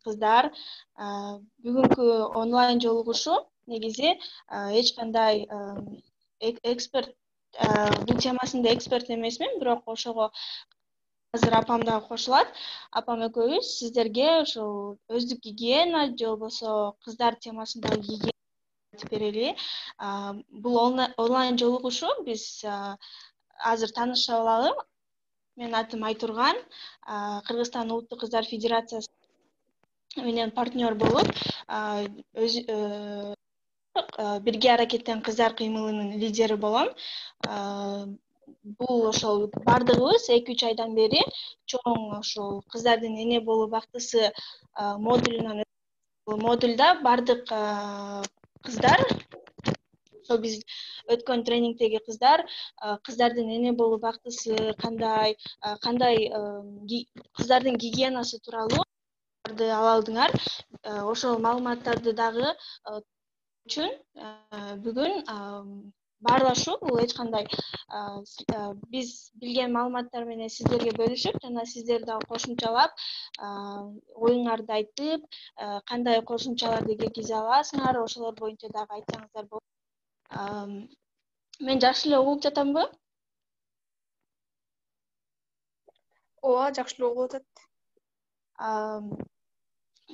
кыздар, бүгүнкү онлайн жолугушуу негизи эч кандай эксперт, бул темасында эксперт эмесмин, бирок ошого азыр апам дагы кошулат. Апам экөөбүз сиздерге ошол өздүк гигиена же болбосо кыздар темасындагы гигиена айтып берели. Бул онлайн жолугушуу биз азыр таанышып алалы. Менин атым Айтурган, Кыргызстан Улуттук Кыздар Федерациясы менен партнер болуп, бирге аракеттен кыздар кыймылынын лидери болом. Бул ошол бардыгыбыз 2-3 айдан бери чоң ошол кыздардын эне болуу бактысы модульда бардык кыздар, ошо биз өткөн тренингдеги кыздардын эне болуу бактысы кандай кыздардын гигиенасы тууралуу ала алдыңар. Ошол маалыматтарды дагы үчүн бүгүн баарлашуу, бул эч кандай биз билген маалыматтар менен сиздерге бөлүшүп, жана сиздер дагы кошумчалап, оюңарды айтып, кандай кошумчаларды киргизе аласыңар, ошолор боюнча дагы айтсаңыздар болот. Мен жакшы эле угуп жатамбы? Ооба, жакшы эле угуп атат.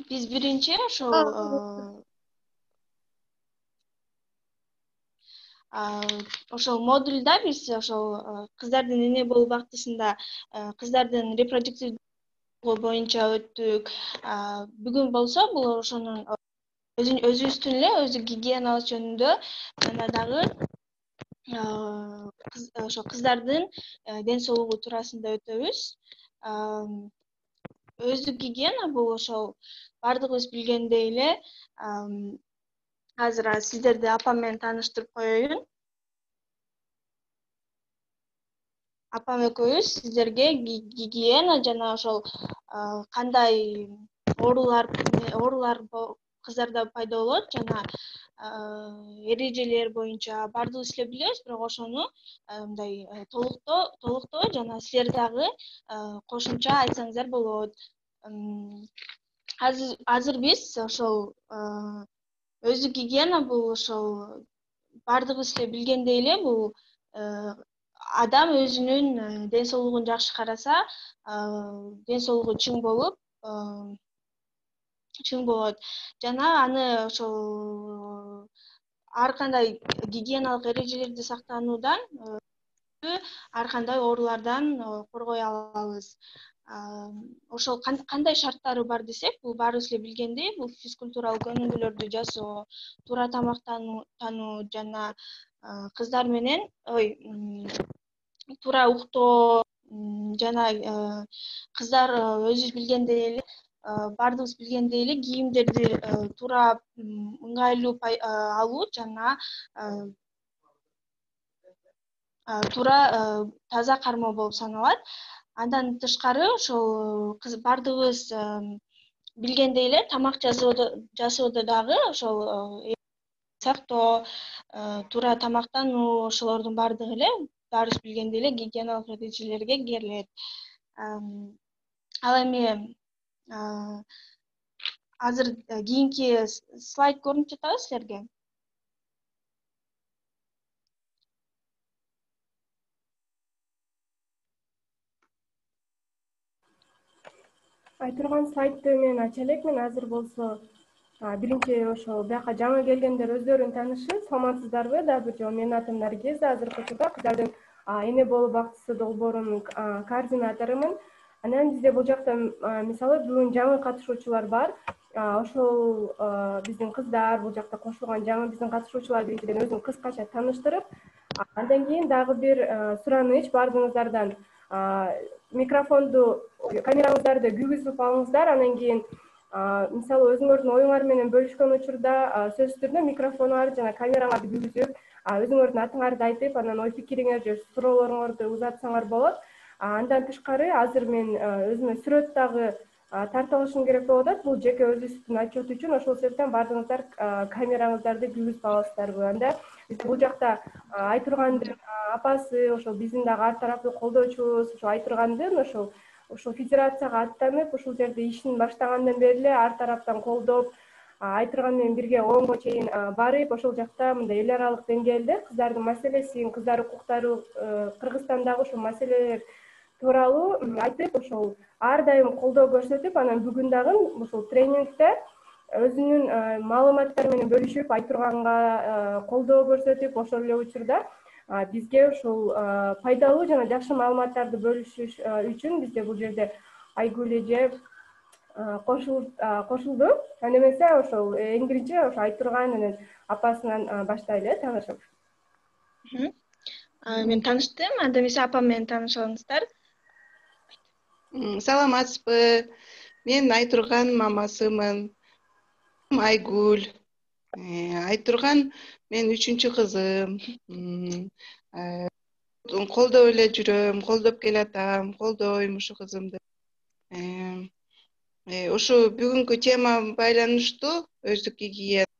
Биз биринчи ошол модульда биз ошол кыздардын эне болуу бактысында кыздардын репродуктивдүү боюнча өттүк. Бүгүн болсо бул ошонун өзүбүздүн эле өздүк гигиенабыз жөнүндө, жана дагы ошо кыздардын ден соолугу туурасында өтөбүз. Өздүк гигиена бул ошол бардыгыбыз билгендей эле, азыр сиздерди апам менен тааныштырып коеюн. Апам экөөбүз сиздерге гигиена жана ошол кандай оорулар кыздарда пайда болот жана эрежелер боюнча бардыгыбыз эле билебиз, бирок ошону мындай толуктоо жана силер дагы кошумча айтсаңыздар болот. Азыр биз ошол өздүк гигиена бул ошол бардыгыбыз эле билгендей эле, бул адам өзүнүн ден соолугун жакшы караса, ден соолугу чың болот. Жана аны ошол ар кандай гигиеналык эрежелерди сактануудан ар кандай оорулардан коргой алабыз. Ошол кандай шарттары бар десек, бул баарыбыз эле билгендей, бул физкультуралык өнүгүүлөрдү жасоо, туура тамактануу жана кыздар менен туура уктоо жана кыздар өзүбүз билгендей эле, бардыгыбыз билгендей эле кийимдерди туура ыңгайлуу алуу жана туура таза кармоо болуп саналат. Андан тышкары ошол бардыгыбыз билгендей эле тамак жасоодо дагы ошол сактоо, туура тамактануу, ошолордун бардыгы эле баарыбыз билгендей эле гигиеналык эрежелерге кирет. Ал эми азыр кийинки слайд көрүнүп жатабы силерге? Айтурган слайдты мен ача элекмин. Азыр болсо биринчи ошол бияка жаңы келгендер өздөрүн таанышсын. Саламатсыздарбы? Дагы бир жолу менин атым Наргиз, азыркы учурда кыздардын эне болуу бактысы долбоорунун координаторумун. Анан бизде бул жакта мисалы бүгүн жаңы катышуучулар бар. Ошол биздин кыздар бул жакта кошулган жаңы биздин катышуучулар биринчиден өзүн кыскача тааныштырып, андан кийин дагы бир сураныч бардыгыңыздардан камераңыздарды күйгүзүп алыңыздар. Андан кийин мисалы өзүңөрдүн оюңар менен бөлүшкөн учурда сөзсүз түрдө микрофонуңарды жана камераңарды күйгүзүп, өзүңөрдүн атыңарды айтып, анан ой пикириңер же суроолоруңарды узатсаңар болот. Андан тышкары азыр мен өзүмө сүрөт дагы тарта алышым керек болуп атат. Бул жеке өзүбүздүн отчет үчүн, ошол себептен бардыгыңыздар камераңыздарды күйгүзүп аласыздарбы? Анда бул жакта Айтургандын апасы, ошол биздин дагы ар тараптуу колдоочубуз, ошо Айтургандын ошол ушул федерацияга аттанып, ушул жерде ишин баштагандан бери эле ар тараптан колдоп, Айтырган менен бирге ООНго чейин барып, ошол жакта мындай эл аралык деңгээлде кыздардын маселесин, кыздар укуктары, Кыргызстандагы ушул маселелер тууралуу айтып, ошол ар дайым колдоо көрсөтүп, анан бүгүн дагы ушул тренингде өзүнүн маалыматтары менен бөлүшүп, Айтурганга колдоо көрсөтүп, ошол эле учурда бизге ушул пайдалуу жана жакшы маалыматтарды бөлүшүш үчүн бизде бул жерде Айгүл эже кошулду. Анда эмесе ошол эң биринчи ошо Айтурган анан апасынан баштайлы таанышып. Мен тааныштым. Анда эмесе апам менен тааныша алыңыздар. Саламатсызбы? Мен Айтурган мамасымын. Айгүл. Айтурган мен 3-чү кызым. Колдоп эле жүрөм, колдоп келатам, колдойм ушу кызымды. Ушу бүгүнкү тема байланыштуу өздүк гигиена.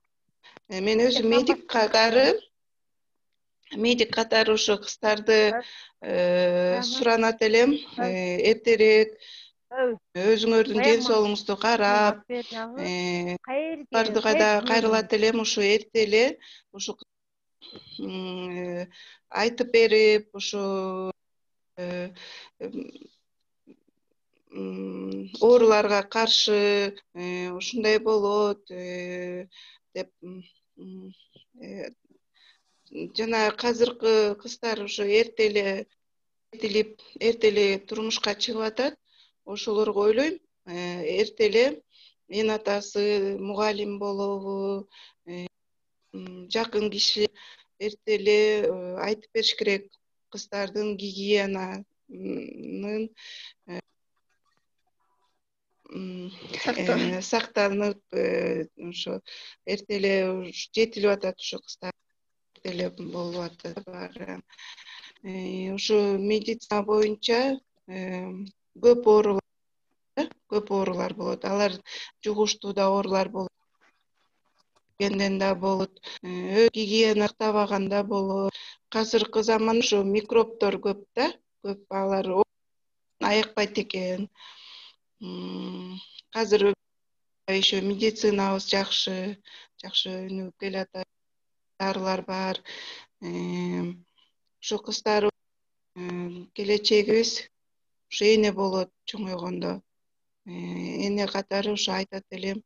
Мен өзүм медик катары ушу кыздарды суранат элем. Эртерээк өзүңөрдүн ден соолугуңузду карап, барды кайда кайрылат элем, ушу эрте эле ушу айтып берип, ушу ооруларга каршы ушундай болот деп жана азыркы кыздар ушу эрте эле турмушка чыгып атат. Ошолорго ойлойм, эрте эле эн атасы мугалим болобу, жакын киши эрте эле айтып бериш керек кыздардын гигиенанын сактанып, ошо эрте эле жетилип атат, ушу кыздар эрте эле болуп атат баары. Ушу медицина боюнча көп оорулар болот. Алар жугуштуу да оорулар болот, кенден да болот, гигиена сактабаганда болот. Азыркы заман ушу микробдор көп да, көп алар аякпайт экен. Азыр еще медицинабыз жакшы өнүгүп келатат, дарылар бар. Ушу кыздар келечегибиз ушу эне болот чоңойгондо. Эне катары ушу айтат элем,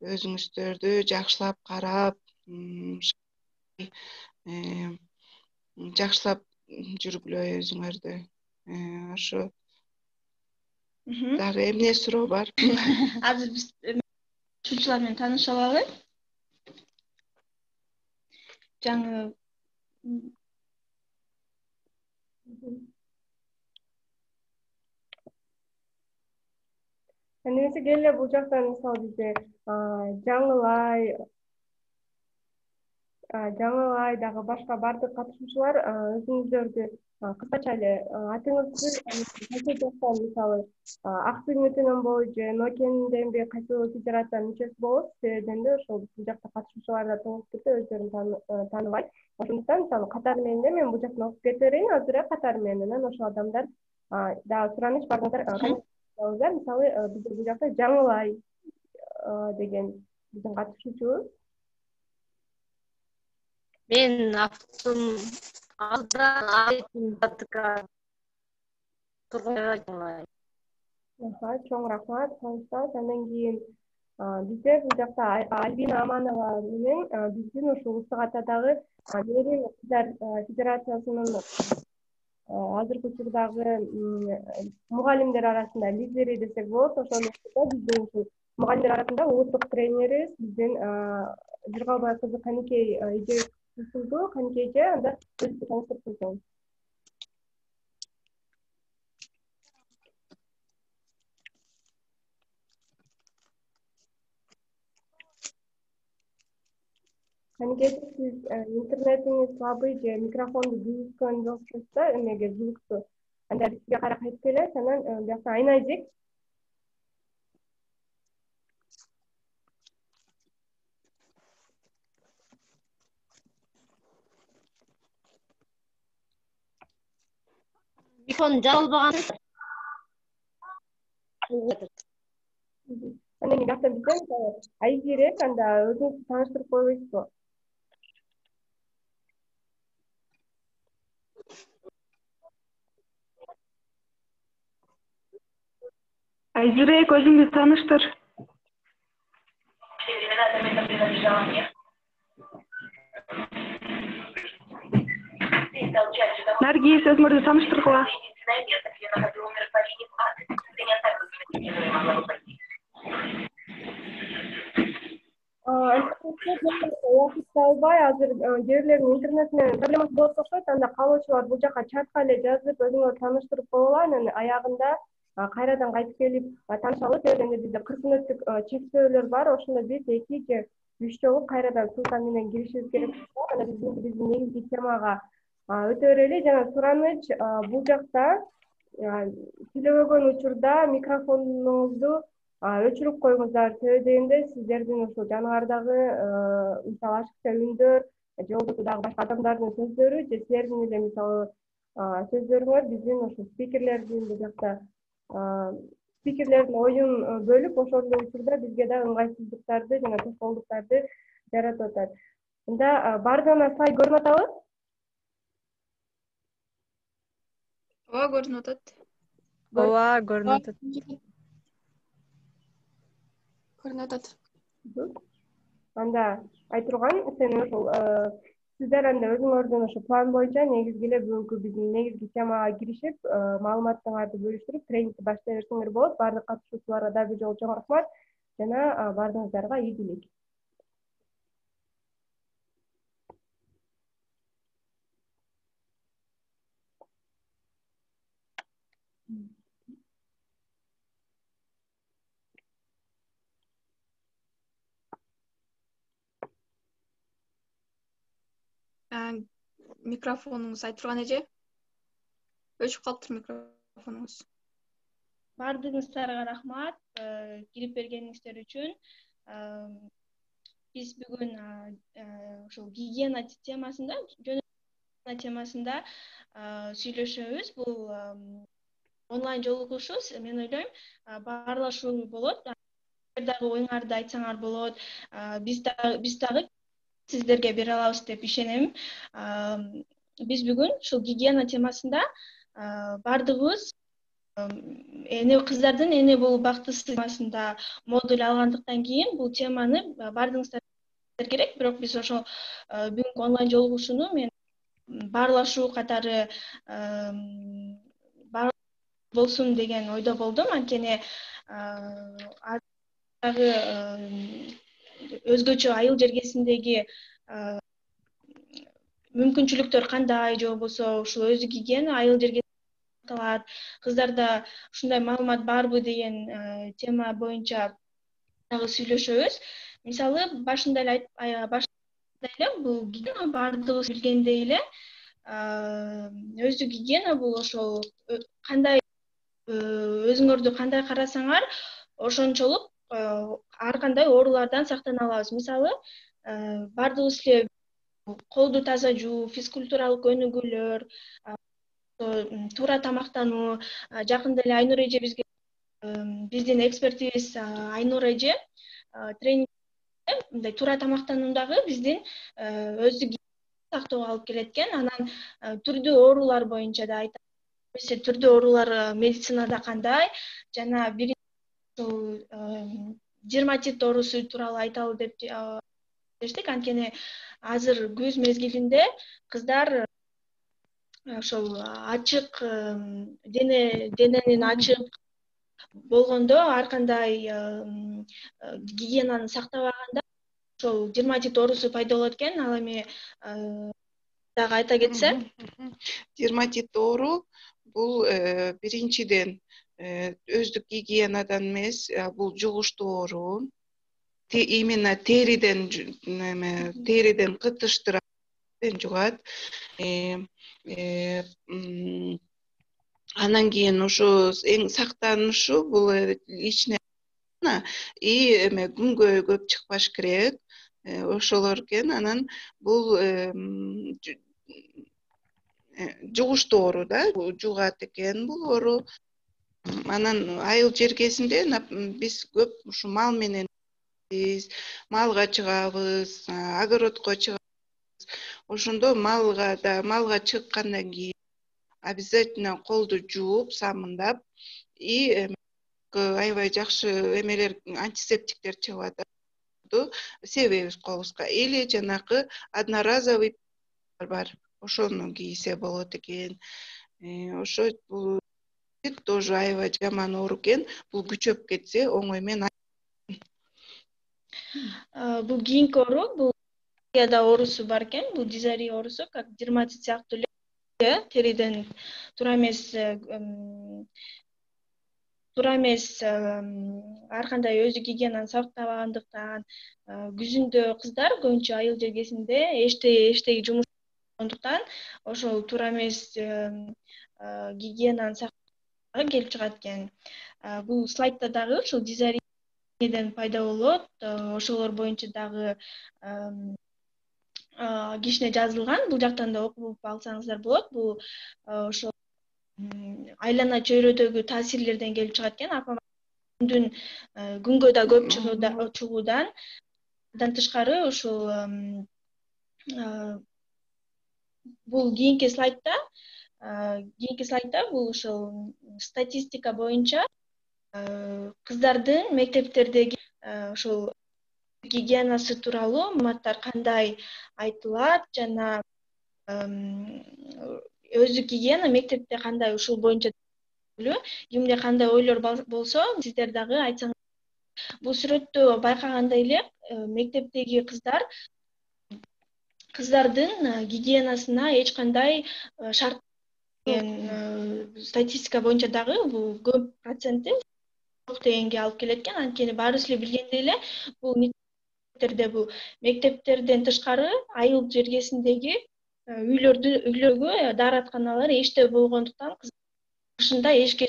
өзүңүздөрдү жакшылап карап, жакшылап жүргүлө өзүңөрдү. Ошо дагы эмне суроо бар? Азыр биз ушунчулар менен тааныша алалы. Жаңы Эмесе келе бул жактан мисалы бизде жаңылай дагы башка бардык катышуучулар өзүңүздөрдү кыскача эле атыңызды кайсы жактан мисалы ак түнүнөнбү же Нокенденби кайсы федерациянын мүчөсү болосуз, себебинен эле ошол бул жакта катышуучулар да тоңуп кетти, өздөрүн тааныбайт. Ошондуктан мисалы катары менен эле мен бул жактан окуп кете берейин азыр катары менен, анан ошол адамдар дагы сураныч бардыгдар мисалы бизде бул жакта Жаңылай деген биздин катышуучубуз. Мен автым алдан тургай. Чоң рахмат, коңуштабыз. Андан кийин бизде бул жакта Альбина Аманова менен биздин ушул Устук Атадагы Мээрим кыздар федерациясынын азыркы учурдагы мугалимдер арасында лидери десек болот. Ошондо биздин ушул мугалимдер арасында улуттук тренерибиз биздин Жыргалбай кызы Каникей эже кошулду. Каникей эже анда өзү тааныштырып койсоңуз. Каникей сиз интернетиңиз слабый же микрофонду büyüткөн жоксуз да, эмеге звукту. Анда бизге карап айтып келет, анан биякта айнадик. Микрофон жабылбаган. Анан эми жакта билсем, айгерек анда өзүңүздү тааныштырып койбойсузбу? Айзирек өзүңдү тааныштыр. Наргиз, өзүңөрдү тааныштыргыла. Убакытта албай, азыр кээ бирлердин интернет менен проблемасы болуп окшойт. Анда каалоочулар бул жака чатка эле жазып, өзүңөр тааныштырып койгула. Анан аягында кайрадан кайтып келип таанышалы. Себеби бизде 40 мүнөттүк чектөөлөр бар. Ошондо биз 2 же 3 жолу кайрадан ссылка менен киришибиз керек. Анан биздин негизги темага өтө берели. Жана сураныч бул жакта сүйлөбөгөн учурда микрофонуңузду өчүрүп коюңуздар. Себеби дегенде сиздердин ушул жаныбардагы мисалы ашыкча үндөр же болбосо дагы башка адамдардын сөздөрү же силердин эле мисалы сөздөрүңөр биздин ушул спикерлердин бул жакта спикерлердин оюн бөлүп, ошол эле учурда бизге да ыңгайсыздыктарды жана тоскоолдуктарды жаратып атат. Мында баардыгына слайд көрүнүп атабы? Ооба, көрүнүп атат. Ооба, көрүнүп атат. Көрүнүп атат. Анда айтылган сен ошол сиздер анда өзүңөрдүн ошо план боюнча негизги эле бүгүнкү биздин негизги темага киришип, маалыматтарыңарды бөлүштүрүп, тренингди баштай берсеңер болот. Баардык катышуучуларга да бир жолу чоң рахмат жана баардыгыңыздарга ийгилик. Микрофонуңуз айтып турган эже. Өчүп калыптыр микрофонуңуз. Баардыгыңыздарга рахмат кирип бергениңиздер үчүн. Биз бүгүн ушул гигиена темасында сүйлөшөбүз. Бул онлайн жолугушуу, мен ойлойм, баарлашуу болот. Дагы оюңарды айтсаңар болот. Биз дагы сиздерге бере алабыз деп ишенем. Биз бүгүн ушул гигиена темасында баардыгыбыз кыздардын эне болуу бактысы темасында модуль алгандыктан кийин бул теманы баардыгыңыздар керек. Бирок биз ошо бүгүнкү онлайн жолугушууну мен баарлашуу катары болсун деген ойдо болдум. Анткени дагы өзгөчө айыл жергесиндеги мүмкүнчүлүктөр кандай, же болбосо ушул өзү гигиена айыл жерге калат. Кыздарда ушундай маалымат барбы деген тема боюнча дагы сүйлөшөбүз. Мисалы башында эле бул гигиена баардыгыбыз билгендей эле өзү гигиена бул ошол кандай өзүңөрдү кандай карасаңар ошончолук ар кандай оорулардан сактана алабыз. Мисалы баардыгыбыз эле колду таза жуу, физкультуралык өнүгүүлөр, туура тамактануу. Жакында эле Айнур эже бизге биздин экспертибиз Айнур эже тренингде мындай туура тамактануудагы биздин өзү сактоого алып келет экен. Анан түрдүү оорулар боюнча да айтат. Түрдүү оорулар медицинада кандай жана бир дерматит оорусу тууралуу айталы деп дештик. Анткени азыр күз мезгилинде кыздар ошол ачык дененин ачык болгондо ар кандай гигиенаны сактабаганда ошол дерматит оорусу пайда болот экен. Ал эми дагы айта кетсем, дерматит оору бул биринчиден өздүк гигиенадан эмес, бул жугуштуу оору. Именно териден кытыштырат, жугат. Анан кийин ушу эң сактанышы бул личный и күнгө көп чыкпаш керек. Ошолор экен. Анан бул жугуштуу оору да, жугат экен бул оору. Анан айыл жергесинде биз көп ушу мал менен малга чыгабыз, огородко чыгабыз. Ошондо малга чыккандан кийин обязательно колду жууп, самындап и аябай жакшы эмелер антисептиктер чыгып атат. Себебиз колубузга. Или жанакы одноразовый бар. Ошону кийсе болот экен. Ошо тоже аябай жаман оору экен. Бул күчөп кетсе оңой менен Бул кийинки оору, бул оорусу бар экен. Бул дизария оорусу, как дерматит сыяктуу эле, териден туура эмес ар кандай өзү гигиенаны сактабагандыктан күзүндө кыздар көбүнчө айыл жергесинде эчтеги жумуш болгондуктан ошол туура эмес гигиенаны сактабаганга келип чыгат экен. Бул слайдда дагы ушул дизарияден пайда болот. Ошолор боюнча дагы кичине жазылган. Бул жактан да окуп алсаңыздар болот. Бул ошо айлана чөйрөдөгү таасирлерден келип чыгат экен. Күнгө да көп чыгуудан тышкары ушул бул кийинки слайдда бул ушул статистика боюнча кыздардын мектептердеги ушул гигиенасы тууралуу маалыматтар кандай айтылат жана өзү гигиена мектепте кандай, ушул боюнча кимде кандай ойлор болсо сиздер дагы айтсаңыз. Бул сүрөттө байкагандай эле мектептеги кыздардын гигиенасына эч кандай шарт статистика боюнча дагы бул көп проценти жок дегенге алып келет экен. Анткени баарыбыз эле билгендей эле бул мектептерден тышкары айыл жергесиндеги үйлөргө дааратканалар эчте болгондуктан кышында эшикке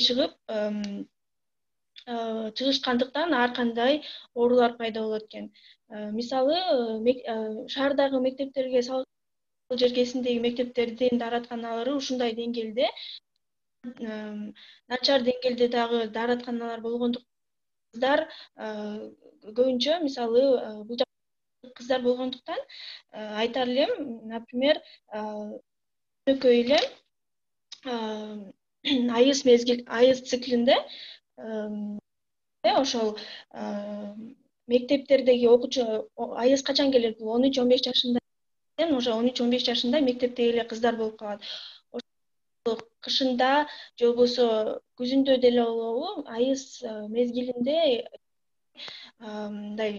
чыгышкандыктан ар кандай оорулар пайда болот экен. Мисалы шаардагы мектептерге жергесиндеги мектептердин дааратканалары ушундай деңгээлде, начар деңгээлде дагы дааратканалар болгондуктан кыздар көбүнчө, мисалы бул кыздар болгондуктан айтар элем, например, өнөкөй эле айыз циклинде ошол мектептердеги окуучу айыз качан келет? Бул 13-15 жашында. Уже 13-15 жашында мектептеги эле кыздар болуп калат. Кышында же болбосо күзүндө деле болобу, айыз мезгилинде мындай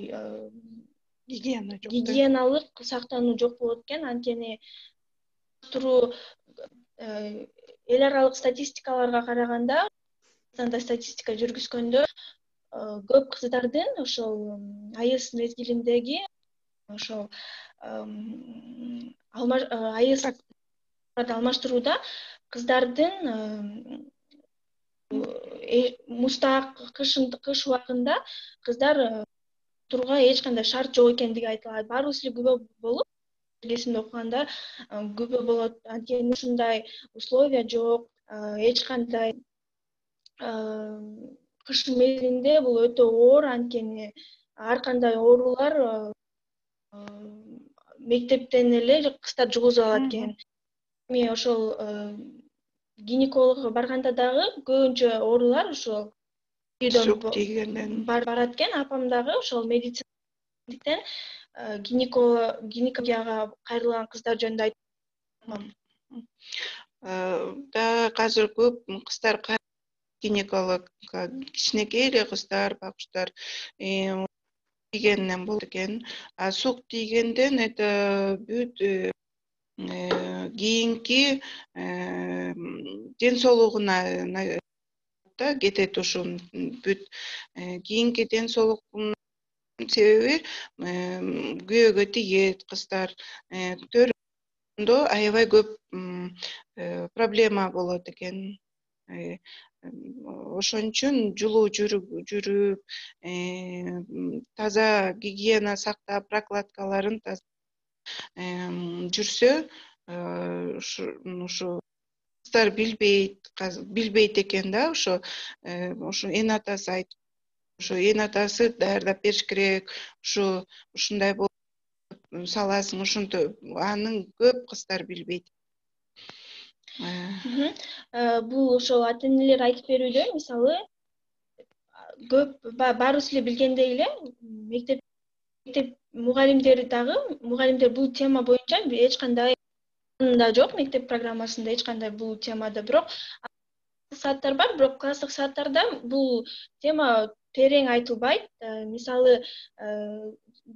гигиеналык сактануу жок болот экен. Анткени эл аралык статистикаларга караганда, статистика жүргүзгөндө көп кыздардын ошол айыз мезгилиндеги ошол айыз алмаштырууда кыздардын муздак кыш убагында кыздар турга эч кандай шарт жок экендиги айтылат. Баарыбыз эле күбө болуп, жергесинде окуганда күбө болот. Анткени ушундай условия жок, эч кандай кыш мезгилинде бул өтө оор. Анткени ар кандай оорулар мектептен эле кыздар жугузуп алат экен. Эми ошол гинекологго барганда дагы көбүнчө оорулар ошол сук тийгенден барат экен. Апам дагы ошол медицинаден гинекологияга кайрылган кыздар жөнүндө айтам. Да азыр көп кыздар гинекологко, кичинекей эле кыздар, бакуштар тийгенден болот экен. Сук тийгенден это бүт кийинки ден соолугуна кетет. Ушул бүт кийинки ден соолугунун себеби күйөөгө тигет кыздар. Төрөндө аябай көп проблема болот экен. Ошон үчүн жылуу жүрүп, таза гигиена сактап, прокладкаларын жүрсө, ушу кыздар билбейт экен да, ошо эн атасы айтып, ошо эн атасы даярдап бериш керек, ушундай болуп саласың, ошонто анын көп кыздар билбейт. Бул ошол ата энелер айтып берүүдө, мисалы көп баарыбыз эле билгендей эле мектеп мугалимдер бул тема боюнча эч кандай да жок, мектеп программасында эч кандай бул темада, бирок сааттар бар, бирок класстык сааттарда бул тема терең айтылбайт. Мисалы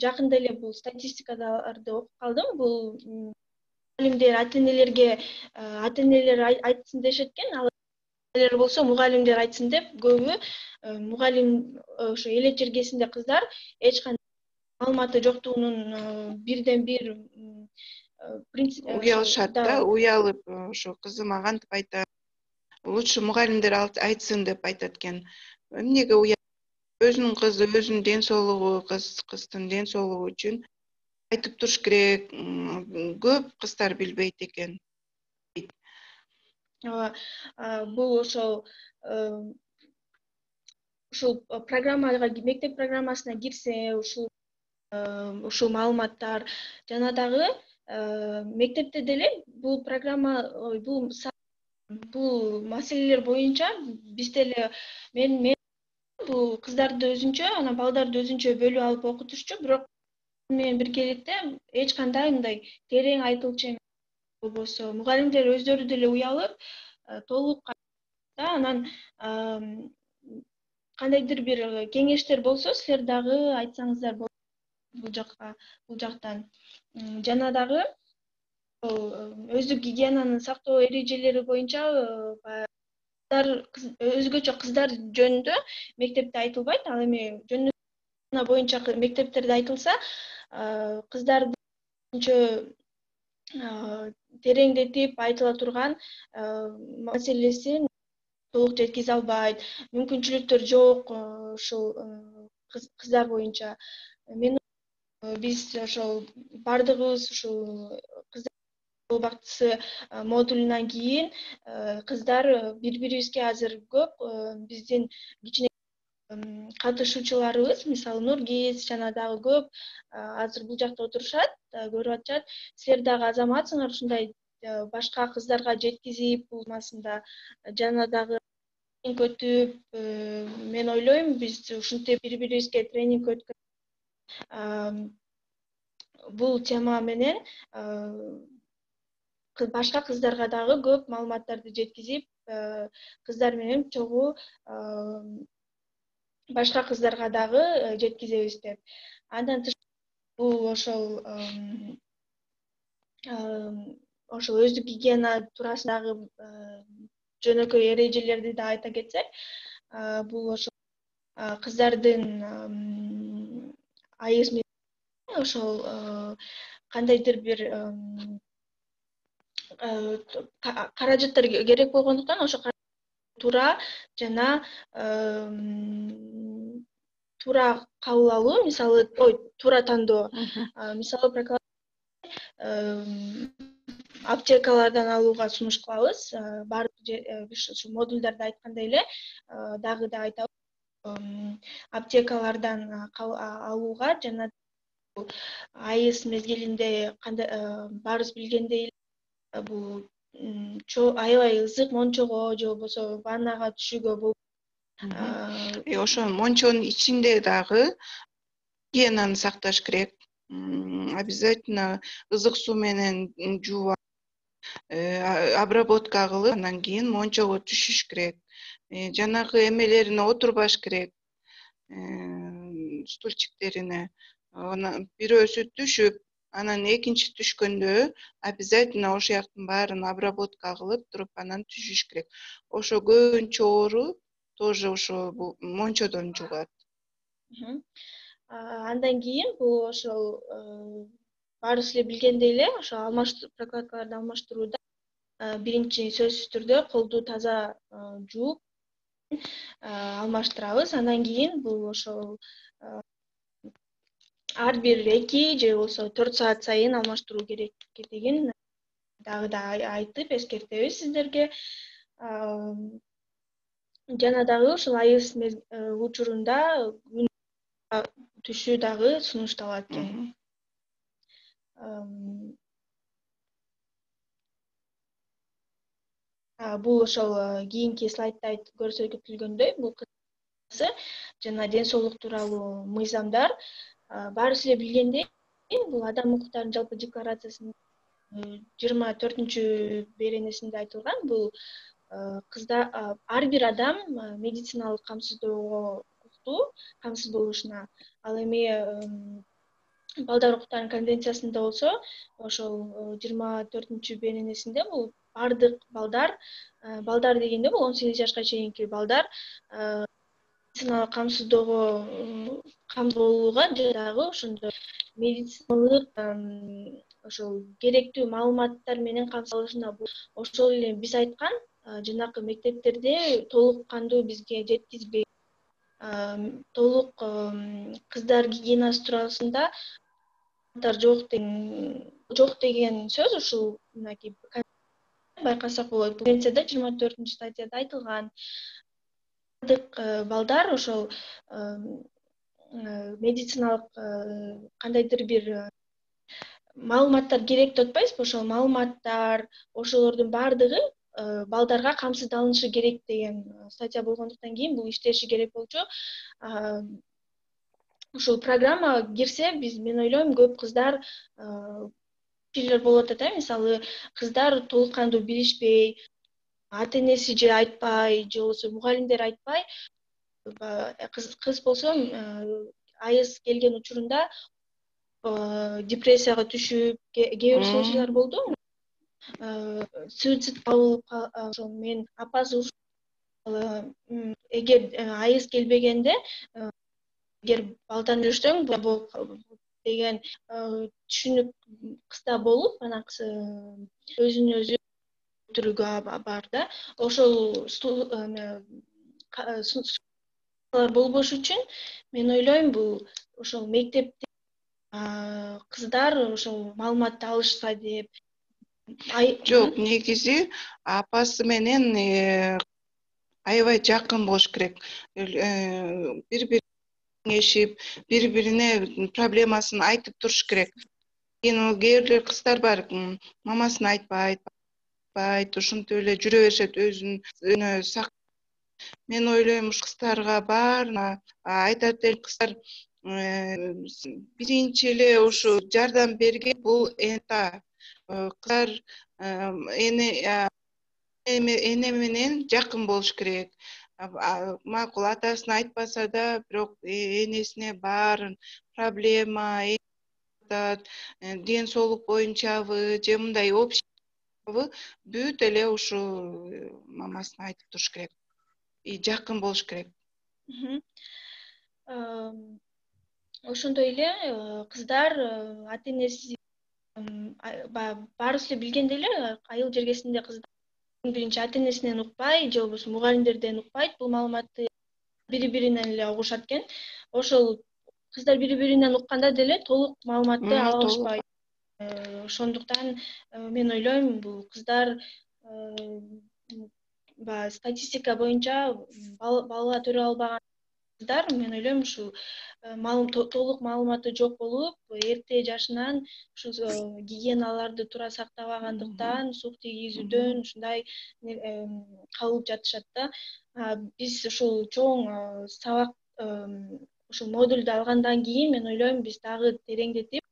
жакында эле бул статистикаларды окуп калдым. Бул мугалимдер ата энелер айтсын дешет экен, ал болсо мугалимдер айтсын деп, көбү мугалим ошо эле жергесинде кыздар эч кандай маалыматы жоктугунун бирден бир уялышат да, уялып ошо кызым кантип айтат, лучше мугалимдер айтсын деп айтат экен. Эмнеге өзүнүн кызы, өзүнүн ден соолугу, кыздын ден соолугу үчүн айтып туруш керек. Көп кыздар билбейт экен. Бул ошол программага, мектеп программасына кирсе, ушул маалыматтар жана дагы мектепте деле бул программа, бул маселелер боюнча биз деле мен бул кыздарды өзүнчө, анан балдарды өзүнчө бөлүп алып окутушчу, бирок менен биргеликте эч кандай мындай терең айтылчу эмес. Болбосо мугалимдер өздөрү деле уялып, толук анан кандайдыр бир кеңештер болсо, силер дагы айтсаңыздар болот бул жактан. Жана дагы өздүк гигиенаны сактоо эрежелери боюнча өзгөчө кыздар жөнүндө мектепте айтылбайт. Ал эми жөнүндө боюнча мектептерде айтылса, кыздарды тереңдетип айтыла турган маселесин толук жеткизе албайт, мүмкүнчүлүктөр жок ушул кыздар боюнча. Биз ошол бардыгыбыз ушул кыздар убактысы модулунан кийин кыздар бири-бирибизге азыр көп биздин кичине катышуучуларыбыз, мисалы Нургиз жана дагы көп азыр бул жакта отурушат, көрүп атышат. Силер дагы азаматсыңар, ушундай башка кыздарга жеткизип, булмасында жана дагы тренинг өтүп, мен ойлойм, биз ушинтип бири-бирибизге тренинг өткөн бул тема менен башка кыздарга дагы көп маалыматтарды жеткизип, кыздар менен чогуу башка кыздарга дагы жеткизебиз деп. Андан тышкары бул ошол өздүк гигиена туурасындагы жөнөкөй эрежелерди да айта кетсек, бул ошол кыздардын айыз ошол кандайдыр бир каражаттар керек болгондуктан ошо туура жана туура кабыл алуу, мисалы туура тандоо, мисалы аптекалардан алууга сунуш кылабыз. Ушу модулдарда айткандай эле дагы да айтабыз, аптекалардан алууга жана айыз мезгилинде кандай баарыбыз билгендей бул аябай ысык мончого же болбосо ваннага түшүүгө болот. Ошо мончонун ичинде дагы гигиенаны сакташ керек. Обязательно ызык суу менен жууп, обработка кылып, андан кийин мончого түшүш керек. Жанагы эмелерине отурбаш керек, стульчиктерине. Бирөөсү түшүп, анан экинчи түшкөндө обязательно ошол жактын баарын обработка кылып туруп, анан түшүш керек. Ошо көбүнчө оору тоже ошо мончодон жугат. Андан кийин бул ошол баарыбыз эле билгендей эле, ошо прокладкаларды алмаштырууда биринчи сөзсүз түрдө колду таза жууп алмаштырабыз. Андан кийин бул ошол ар бир 2 же болбосо 4 саат сайын алмаштыруу керектигин дагы да айтып эскертебиз сиздерге. Жана дагы ушул айыс учурунда күн түшүү дагы сунушталат экен. Бул ошол кийинки слайдда көрсөтүлгөндөй бул жана ден соолук тууралуу мыйзамдар баарыбыз эле билгендей бул адам укуктарынын жалпы декларациясынын 24 беренесинде айтылган. Бул кыздар ар бир адам медициналык камсыздоого укуктуу, камсыз болушуна. Ал эми балдар укуктарынын конвенциясында болсо ошол 24 беренесинде бул бардык балдар дегенде бул 18 жашка чейинки балдар медициналык камсыздоого камсыз дагы ошондой медициналык ошол керектүү маалыматтар менен камсыз алышына ошол эле биз айткан жанакы мектептерде толук кандуу бизге жеткизбей толук кыздар гигиенасы туурасында жок деген сөз ушул мынакей байкасак болот. Конвенцияда 24 статьяда айтылган. Бардык балдар ошол медициналык кандайдыр бир маалыматтар керек деп атпайбызбы? Ошол маалыматтар, ошолордун бардыгы балдарга камсыздалышы керек деген статья болгондуктан кийин бул иштеши керек болчу. Ушул программа кирсе, мен ойлойм, көп кыздар болот да, мисалы кыздар толук кандуу билишпей, ата-энеси же айтпай, же болбосо мугалимдер айтпай, кыз болсо айыс келген учурунда депрессияга түшүп, кээ бир случайлар болду. Суицид болуп ошол мен апасы эгер айыс келбегенде эгер балдан өлсөң болуп деген түшүнүк кызда болуп, анакысы өзүн өзү өлтүрүүгө бар да. Ошол болбош үчүн мен ойлойм бул ошол мектепте кыздар ошол маалыматты алышса деп. Жок, негизи апасы менен аябай жакын болуш керек. Бири-бири кеңешип, бири-бирине проблемасын айтып туруш керек. Кээ бир кыздар бар, мамасына айтпайт, ушинтип эле жүрө беришет өзүнө сак. Мен ойлойм, ушу кыздарга баарына айтат эле кыздар биринчи эле ушу жардам берген бул энта. Кыздар эне менен жакын болуш керек. Макул атасына айтпаса да, бирок энесине баарын проблема ден соолук боюнчабы же мындай общийбы бүт эле ушу мамасына айтып туруш керек. Жакын болуш керек. Ошондой эле кыздар ата-энеси баарыбыз эле билгендей эле айыл жергесинде кыздар биринчи ата-энесинен укпай, же болбосо мугалимдерден укпайт, бул маалыматты бири-биринен эле угушат экен. Ошол кыздар бири-биринен укканда деле толук маалыматты ала алышпайт. Ошондуктан мен ойлойм, бул кыздар статистика боюнча бала төрө албаган кыздар, мен ойлойм, ушул толук маалыматы жок болуп, эрте жашынан ушул гигиеналарды туура сактабагандыктан, сук тийгизүүдөн ушундай калып жатышат да. Биз ушул чоң сабак ушул модулду алгандан кийин мен ойлойм, биз дагы тереңдетип,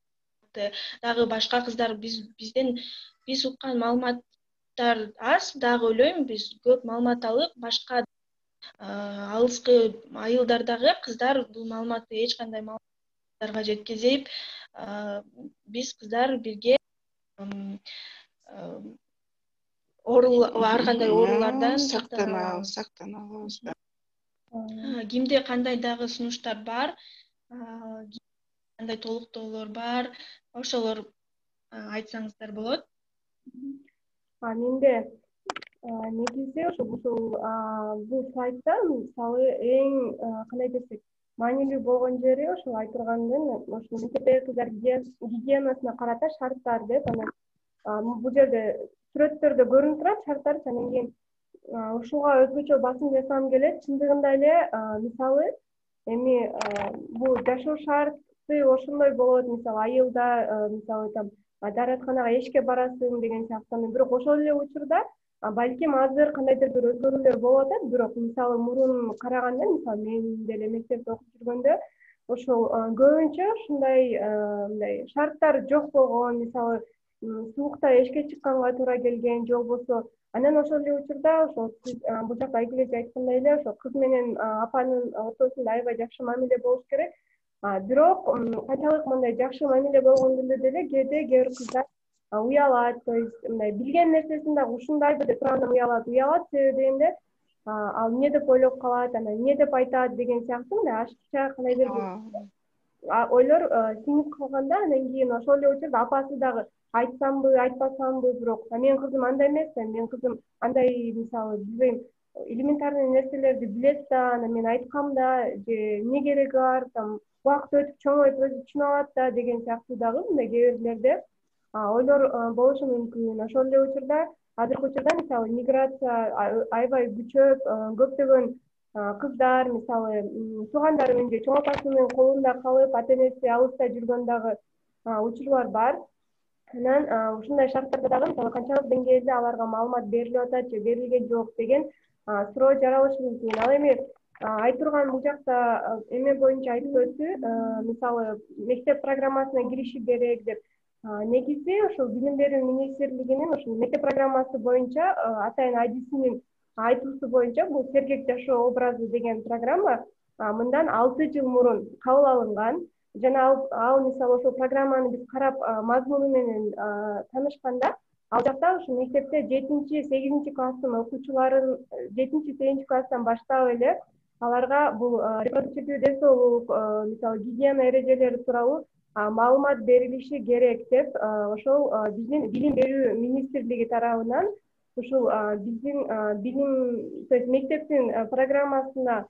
дагы башка кыздар биз уккан маалыматтар аз, дагы ойлойм, биз көп маалымат алып, башка алыскы айылдардагы кыздар бул маалыматты эч кандай маалыматтарга жеткизип, биз кыздар бирге ар кандай оорулардан сактанабыз. Кимде кандай дагы сунуштар бар, кандай толуктоолор бар, ошолор айтсаңыздар болот. Менде негизи ушул бул слайдда мисалы эң кандай десек маанилүү болгон жери ошол айтылгандын ошол мектептеги кыздар гигиенасына карата шарттар деп анан бул жерде сүрөттөрдө көрүнүп турат шарттар. Анан кийин ушуга өзгөчө басым жасагым келет. Чындыгында эле мисалы эми бул жашоо шарты ошондой болот. Мисалы айылда мисалы там дааратканага эшикке барасың деген сыяктуу. Бирок ошол эле учурда балким азыр кандайдыр бир өзгөрүүлөр болуп атат. Бирок мисалы мурун караганда, мисалы мен деле мектепте окуп жүргөндө ошол көбүнчө ушундай мындай шарттар жок болгон. Мисалы суукта эшикке чыкканга туура келген же болбосо анан ошол эле учурда ошол сиз бул жакта Айгүл эже айткандай эле ошол кыз менен апанын ортосунда аябай жакшы мамиле болуш керек. Бирок канчалык мындай жакшы мамиле болгондо деле кээде кээ бир кыздар уялат. То есть мындай билген нерсесин дагы ушундайбы деп туруп анан уялат. Себеби дегенде ал эмне деп ойлоп калат, анан эмне деп айтат деген сыяктуу мындай ашыкча кандайдыр бир ойлор сиңип калганда, анан кийин ошол эле учурда апасы дагы айтсамбы, айтпасамбы, бирок менин кызым андай эмес да, менин кызым андай мисалы билбейм, элементарный нерселерди билет да, анан мен айткам да, же эмне кереги бар, там убакыт өтүп чоңоюп өзү түшүнүп алат да деген сыяктуу дагы мындай кээ бирлерде ойлор болушу мүмкүн. Ошол эле учурда азыркы учурда мисалы миграция аябай күчөп, көптөгөн кыздар мисалы туугандары менен же чоң апасынын колунда калып, ата-энеси алыста жүргөн дагы учурлар бар. Анан ушундай шарттарда дагы мисалы канчалык деңгээлде аларга маалымат берилип атат же берилген жок деген суроо жаралышы мүмкүн. Ал эми айтурган бул жакта эме боюнча айтып өттү, мисалы мектеп программасына кириши керек деп. Негизи ошол билим берүү министрлигинин ошол мектеп программасы боюнча атайын адисинин айтуусу боюнча бул сергек жашоо образы деген программа мындан 6 жыл мурун кабыл алынган. Жана ал мисалы ошол программаны биз карап мазмуну менен таанышканда, ал жакта ошо мектепте 7-8 класстын окуучуларын 7-8 класстан баштап эле аларга бул репродуктивдүү деңсоолук, мисалы гигиена эрежелери тууралуу маалымат берилиши керек деп ошол биздин билим берүү министрлиги тарабынан ушул биздин билим, то есть мектептин программасына